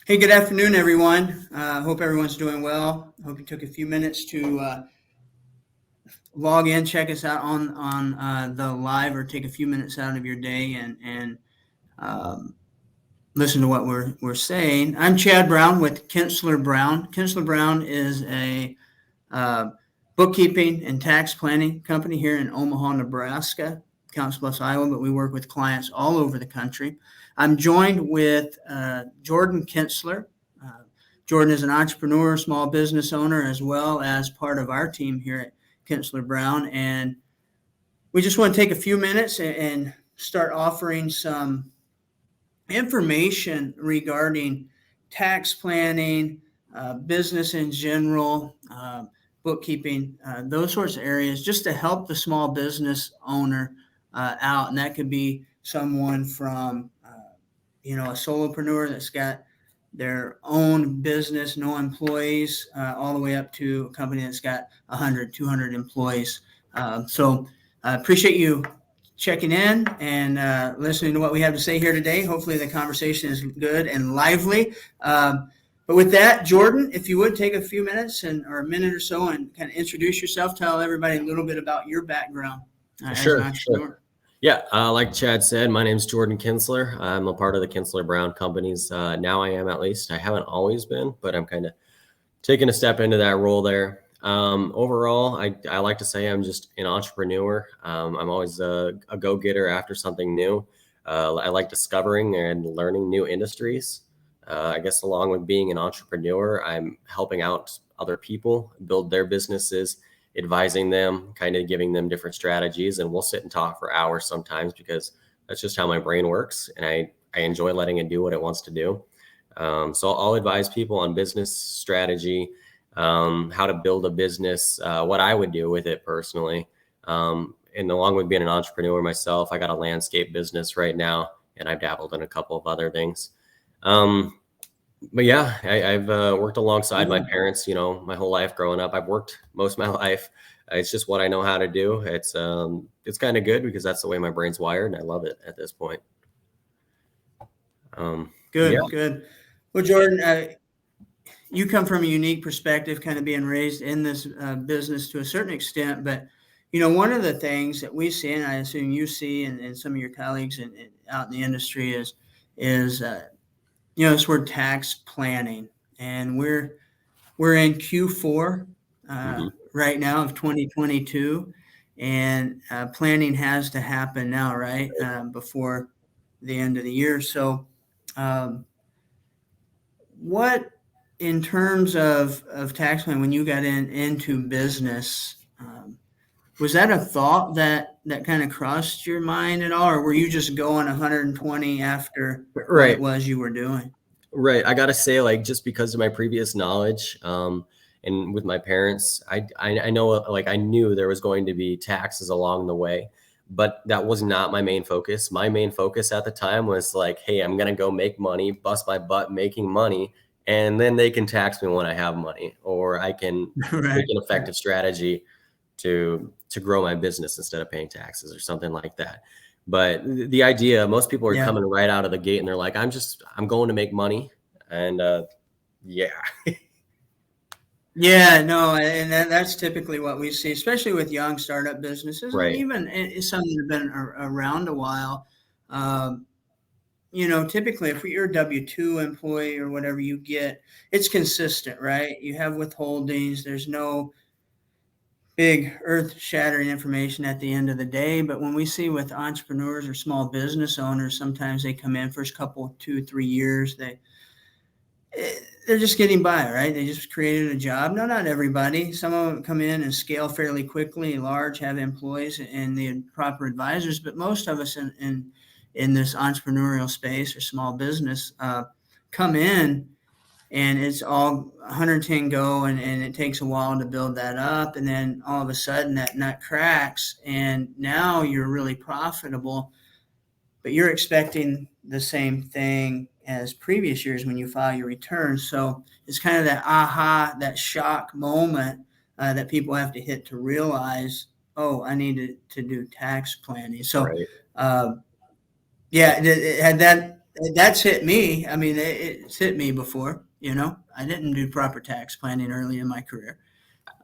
Hey, good afternoon, everyone. Hope everyone's doing well. Hope you took a few minutes to log in, check us out on the live, or take a few minutes out of your day and um, listen to what we're saying. I'm Chad Brown with Kinsler Brown. Kinsler Brown is a uh, bookkeeping and tax planning company here in Omaha, Nebraska, Council Bluffs, Iowa, but we work with clients all over the country. I'm joined with Jordan Kinsler. Uh, Jordan is an entrepreneur, small business owner, as well as part of our team here at Kinsler Brown. And we just want to take a few minutes and start offering some information regarding tax planning, business in general, bookkeeping, those sorts of areas, just to help the small business owner out. And that could be someone from, a solopreneur that's got their own business, no employees, all the way up to a company that's got 100, 200 employees. So I appreciate you checking in and listening to what we have to say here today. Hopefully the conversation is good and lively. But with that, Jordan, if you would take a few minutes or a minute or so and kind of introduce yourself, tell everybody a little bit about your background as an entrepreneur. Sure. Yeah, like Chad said, my name is Jordan Kinsler. I'm a part of the Kinsler Brown companies. Now I am, at least. I haven't always been, but I'm kind of taking a step into that role there. Overall, I like to say I'm just an entrepreneur. I'm always a go-getter after something new. I like discovering and learning new industries. I guess along with being an entrepreneur, I'm helping out other people build their businesses, advising them, kind of giving them different strategies. And we'll sit and talk for hours sometimes because that's just how my brain works. And I enjoy letting it do what it wants to do. So I'll advise people on business strategy, how to build a business, what I would do with it personally. And along with being an entrepreneur myself, I got a landscape business right now, and I've dabbled in a couple of other things. But yeah, I've worked alongside my parents, my whole life growing up. I've worked most of my life. It's just what I know how to do. It's kind of good because that's the way my brain's wired, and I love it at this point. Good, yeah. good. Well, Jordan, you come from a unique perspective, kind of being raised in this business to a certain extent. But, one of the things that we see, and I assume you see, and some of your colleagues out in the industry is this word tax planning. And we're in Q4 right now of 2022, and planning has to happen now, right, before the end of the year. So what, in terms of tax planning, when you got into business, was that a thought that kind of crossed your mind at all, or were you just going 120 after what it was you were doing? Right. I got to say, just because of my previous knowledge, and with my parents, I know, I knew there was going to be taxes along the way, but that was not my main focus. My main focus at the time was hey, I'm going to go make money, bust my butt making money, and then they can tax me when I have money, or I can make an effective strategy to grow my business instead of paying taxes or something like that. But the idea, most people are coming right out of the gate and they're like, I'm going to make money. And yeah. Yeah, no, and that's typically what we see, especially with young startup businesses, Right. And even some that have been around a while. Typically, if you're a W-2 employee or whatever you get, it's consistent, right? You have withholdings. There's no big earth-shattering information at the end of the day. But when we see with entrepreneurs or small business owners, sometimes they come in first couple, 2-3 years, they're just getting by, right? They just created a job. No, not everybody. Some of them come in and scale fairly quickly, large, have employees and the proper advisors. But most of us in this entrepreneurial space or small business come in, and it's all 110 go, and it takes a while to build that up. And then all of a sudden that nut cracks, and now you're really profitable, but you're expecting the same thing as previous years when you file your returns. So it's kind of that shock moment that people have to hit to realize, oh, I need to do tax planning. So, Right. had that's hit me. I mean, it's hit me before, I didn't do proper tax planning early in my career.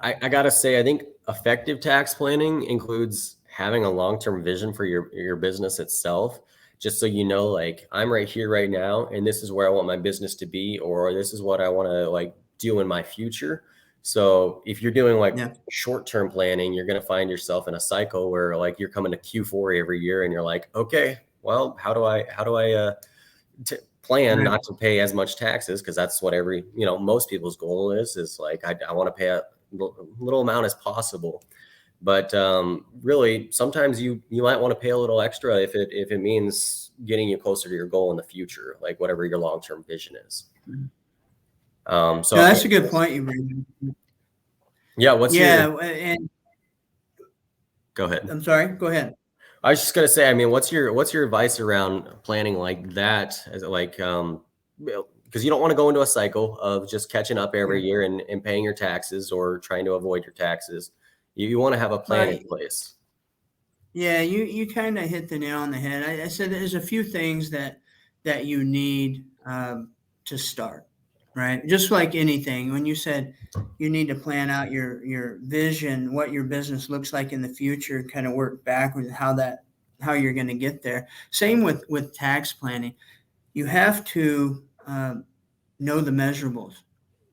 I gotta say, I think effective tax planning includes having a long-term vision for your business itself. Just so you know, like I'm right here right now, and this is where I want my business to be, or this is what I want to like do in my future. So if you're doing like Yeah. short-term planning, you're gonna find yourself in a cycle where like you're coming to Q4 every year, and you're like, okay, well, how do I plan Right. not to pay as much taxes? Because that's what most people's goal is like I want to pay a little amount as possible. But really, sometimes you might want to pay a little extra if it means getting you closer to your goal in the future, like whatever your long term vision is. So No, that's a good point you bring up. Yeah, And go ahead. I'm sorry. Go ahead. I was just gonna say, I mean, what's your advice around planning like that? As like, because you don't want to go into a cycle of just catching up every year and paying your taxes or trying to avoid your taxes. You want to have a plan in place. Yeah, you kind of hit the nail on the head. I said there's a few things that you need to start, right? Just like anything, when you said you need to plan out your vision, what your business looks like in the future, kind of work backwards how you're going to get there. Same with tax planning. You have to know the measurables,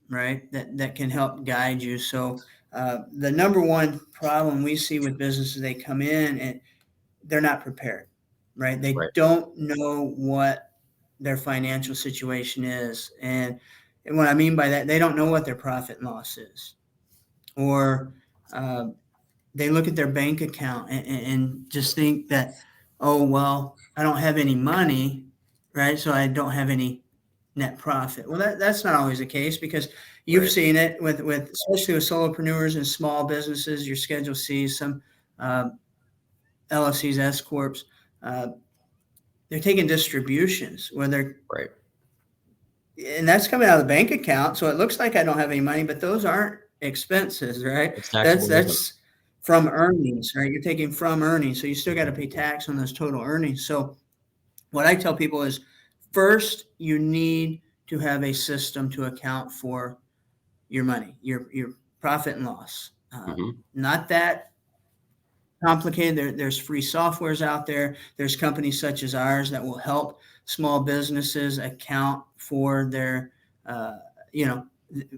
right? That can help guide you. So the number one problem we see with businesses, they come in and they're not prepared, right? They don't know what their financial situation is. And what I mean by that, they don't know what their profit and loss is. Or they look at their bank account and just think that, oh, well, I don't have any money, right? So I don't have any net profit. Well, that's not always the case, because you've seen it with especially with solopreneurs and small businesses, your Schedule C, some LLCs, S corps, they're taking distributions where they're and that's coming out of the bank account. So it looks like I don't have any money, but those aren't expenses, right? That's from earnings, right? You're taking from earnings, so you still got to pay tax on those total earnings. So what I tell people is, first, you need to have a system to account for your money, your profit and loss. Not that complicated. There's free softwares out there. There's companies such as ours that will help small businesses account for their,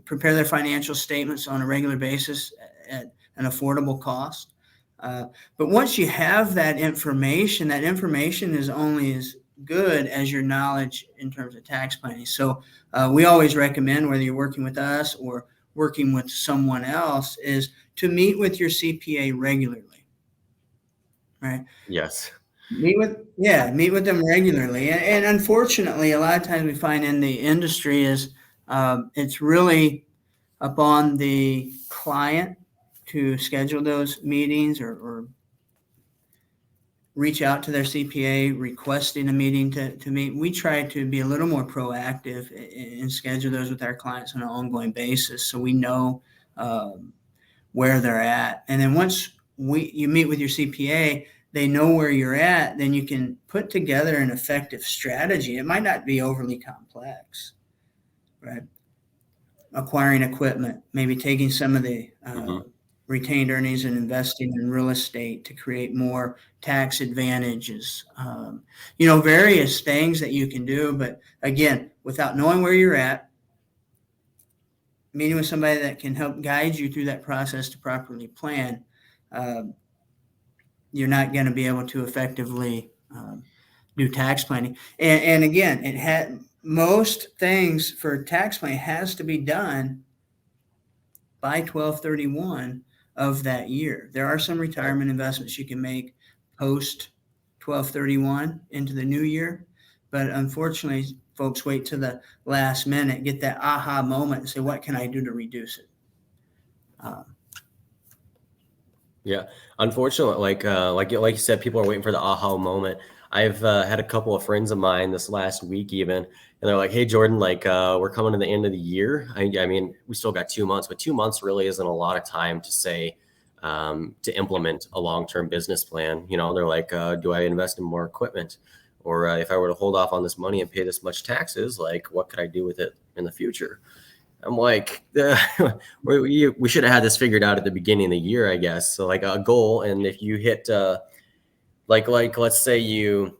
prepare their financial statements on a regular basis at an affordable cost. But once you have that information is only as good as your knowledge in terms of tax planning. So we always recommend, whether you're working with us or working with someone else, is to meet with your CPA regularly. Right. Yes. Meet with them regularly. And unfortunately, a lot of times we find in the industry is it's really upon the client to schedule those meetings or reach out to their CPA requesting a meeting to meet. We try to be a little more proactive and schedule those with our clients on an ongoing basis, so we know where they're at. And then once you meet with your CPA, they know where you're at, then you can put together an effective strategy. It might not be overly complex, right? Acquiring equipment, maybe taking some of the retained earnings and investing in real estate to create more tax advantages, various things that you can do. But again, without knowing where you're at, meeting with somebody that can help guide you through that process to properly plan, you're not going to be able to effectively do tax planning. And again, most things for tax planning has to be done by 12/31 of that year. There are some retirement investments you can make post 12/31 into the new year, but unfortunately, folks wait to the last minute, get that aha moment, and say, "What can I do to reduce it?" Yeah, unfortunately, like you said, people are waiting for the aha moment. I've had a couple of friends of mine this last week even, and they're like, "Hey, Jordan, we're coming to the end of the year. I mean, we still got 2 months, but 2 months really isn't a lot of time to say to implement a long-term business plan." They're like, "Do I invest in more equipment? Or if I were to hold off on this money and pay this much taxes, like what could I do with it in the future? I'm like, we should have had this figured out at the beginning of the year, I guess. So like a goal, and if you hit, like let's say you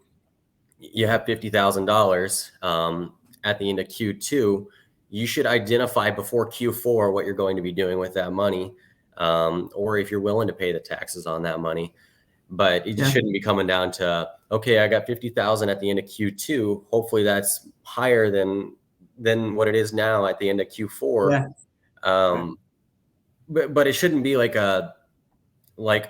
have $50,000 at the end of Q2, you should identify before Q4 what you're going to be doing with that money, or if you're willing to pay the taxes on that money. But it just shouldn't be coming down to, okay, I got 50,000 at the end of Q2. Hopefully that's higher than what it is now at the end of Q4. But it shouldn't be like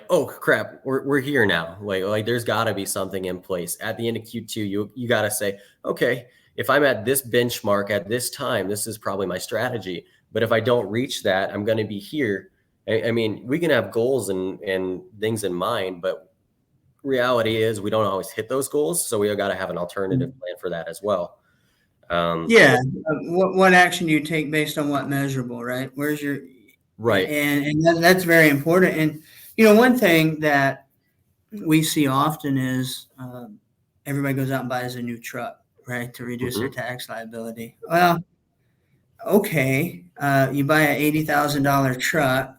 oh crap, we're here now. Like there's got to be something in place at the end of Q2. You got to say, okay, if I'm at this benchmark at this time, this is probably my strategy. But if I don't reach that, I'm going to be here. I mean, we can have goals and things in mind, but reality is we don't always hit those goals. So we got to have an alternative plan for that as well. What action do you take based on what measurable, right? Where's your right? And that's very important. And one thing that we see often is everybody goes out and buys a new truck, right, to reduce their tax liability. Well, okay, you buy an $80,000 truck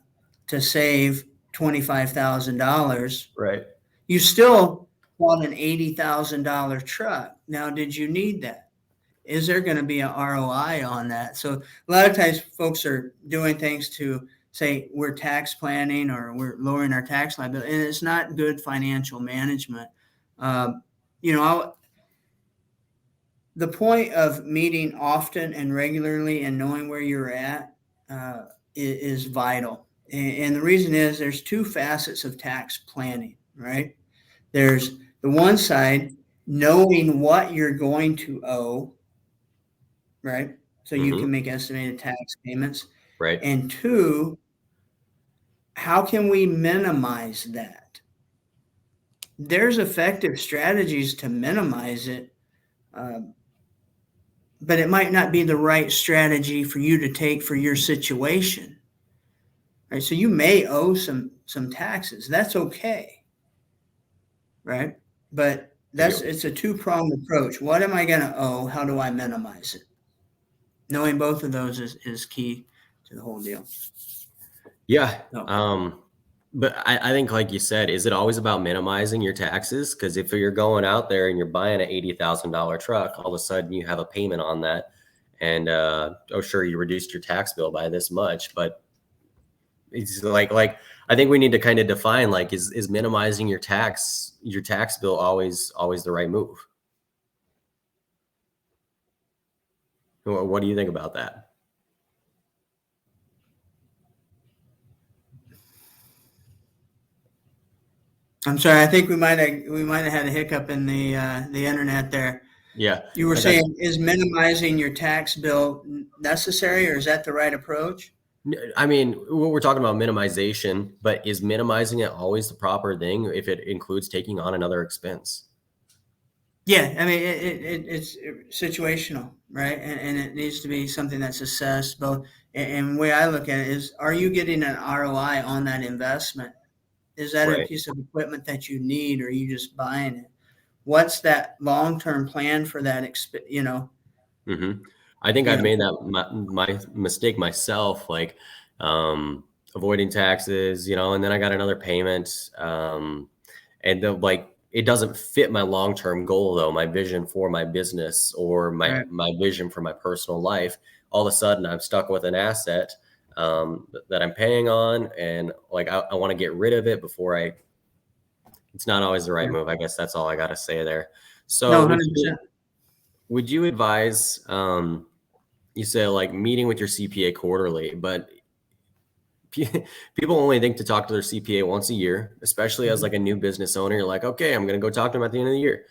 to save $25,000. Right. You still bought an $80,000 truck. Now, did you need that? Is there going to be an ROI on that? So a lot of times folks are doing things to say we're tax planning or we're lowering our tax liability, and it's not good financial management. The point of meeting often and regularly and knowing where you're at is vital. And the reason is there's two facets of tax planning, right? There's the one side, knowing what you're going to owe, right? So you can make estimated tax payments. Right. And two, how can we minimize that? There's effective strategies to minimize it, but it might not be the right strategy for you to take for your situation. Right? So you may owe some taxes. That's okay. Right? But it's a two-pronged approach. What am I going to owe? How do I minimize it? Knowing both of those is key to the whole deal. Yeah. But I think, like you said, is it always about minimizing your taxes? Because if you're going out there and you're buying an $80,000 truck, all of a sudden you have a payment on that. And, sure, you reduced your tax bill by this much. But it's like I think we need to kind of define, like, is minimizing your tax bill always the right move? What do you think about that? I'm sorry. I think we might have had a hiccup in the internet there. Yeah. You were saying, is minimizing your tax bill necessary, or is that the right approach? I mean, we're talking about minimization, but is minimizing it always the proper thing if it includes taking on another expense? Yeah, I mean, it's situational, right? And it needs to be something that's assessed both. And the way I look at it is, are you getting an ROI on that investment? Is that a piece of equipment that you need, or are you just buying it? What's that long-term plan for that? I think I've made that my mistake myself, like avoiding taxes, and then I got another payment, and it doesn't fit my long-term goal, though, my vision for my business or my vision for my personal life. All of a sudden, I'm stuck with an asset that I'm paying on, and I want to get rid of it before it's not always the right move. I guess that's all I got to say there. So no, 100%. Would you advise, you say meeting with your CPA quarterly, but people only think to talk to their CPA once a year, especially as a new business owner. You're like, okay, I'm going to go talk to them at the end of the year.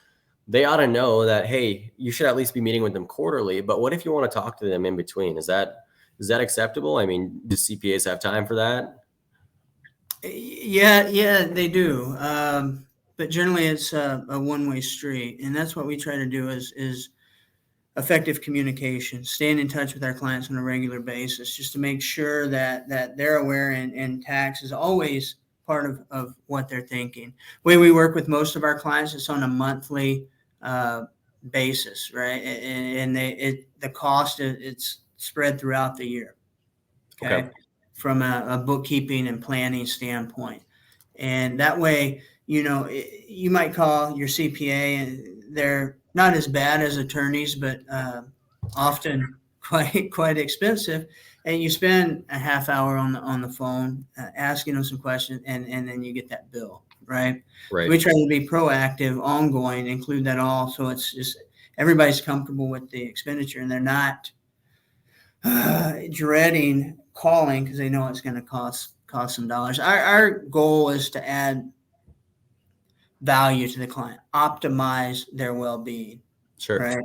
They ought to know that, hey, you should at least be meeting with them quarterly. But what if you want to talk to them in between? Is that acceptable? I mean, do CPAs have time for that? Yeah, they do. But generally it's a one-way street. And that's what we try to do is effective communication, staying in touch with our clients on a regular basis, just to make sure that they're aware and tax is always part of what they're thinking. The way we work with most of our clients, it's on a monthly basis, right? And the cost it's spread throughout the year. Okay. From a bookkeeping and planning standpoint. And that way, you might call your CPA and they're not as bad as attorneys, but often quite expensive. And you spend a half hour on the phone asking them some questions, and then you get that bill, right? Right. We try to be proactive, ongoing, include that all, so it's just everybody's comfortable with the expenditure, and they're not dreading calling because they know it's going to cost some dollars. Our goal is to add value to the client, optimize their well-being. Sure. Right.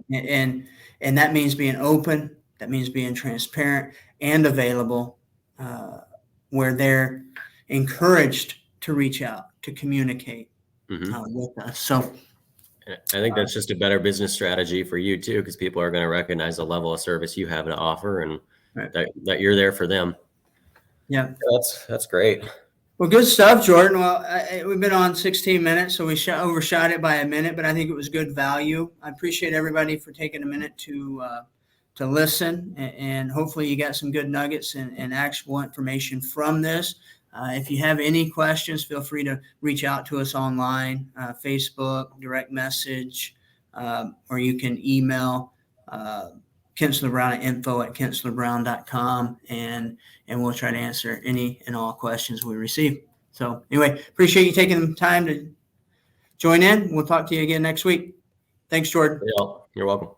And that means being open. That means being transparent and available, where they're encouraged to reach out, to communicate with us. So I think that's just a better business strategy for you too, because people are going to recognize the level of service you have to offer, and right. that you're there for them. Yeah, that's great. Well, good stuff, Jordan. Well, we've been on 16 minutes, so we overshot it by a minute, but I think it was good value. I appreciate everybody for taking a minute to listen, and hopefully you got some good nuggets and actionable information from this. If you have any questions, feel free to reach out to us online, Facebook, direct message, or you can email Kinstler Brown at info@kinstlerbrown.com, and we'll try to answer any and all questions we receive. So anyway, appreciate you taking the time to join in. We'll talk to you again next week. Thanks, Jordan. You're welcome.